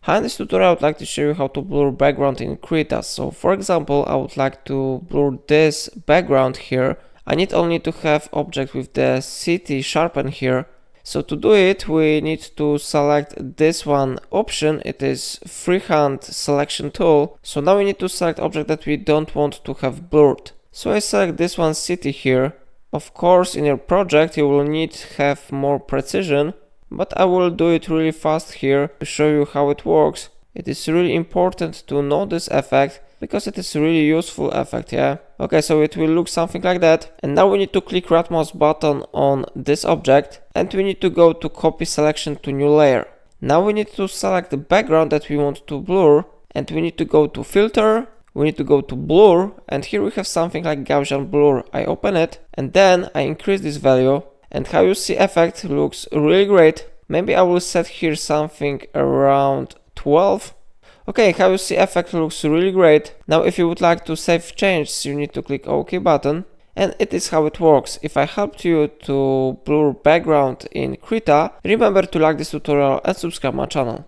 Hi, in this tutorial I would like to show you how to blur background in Krita. So for example, I would like to blur this background here. I need only to have object with the city sharpen here. So to do it, we need to select this one option. It is Freehand Selection Tool. So now we need to select object that we don't want to have blurred. So I select this one city here. Of course, in your project you will need to have more precision, but I will do it really fast here to show you how it works. It is really important to know this effect because it is a really useful effect, yeah? Okay, so it will look something like that. And now we need to click right mouse button on this object and we need to go to copy selection to new layer. Now we need to select the background that we want to blur and we need to go to filter. We need to go to blur and here we have something like Gaussian Blur. I open it and then I increase this value. And how you see effect looks really great. Maybe I will set here something around 12. Okay, how you see effect looks really great. Now if you would like to save changes, you need to click OK button. And it is how it works. If I helped you to blur background in Krita, remember to like this tutorial and subscribe my channel.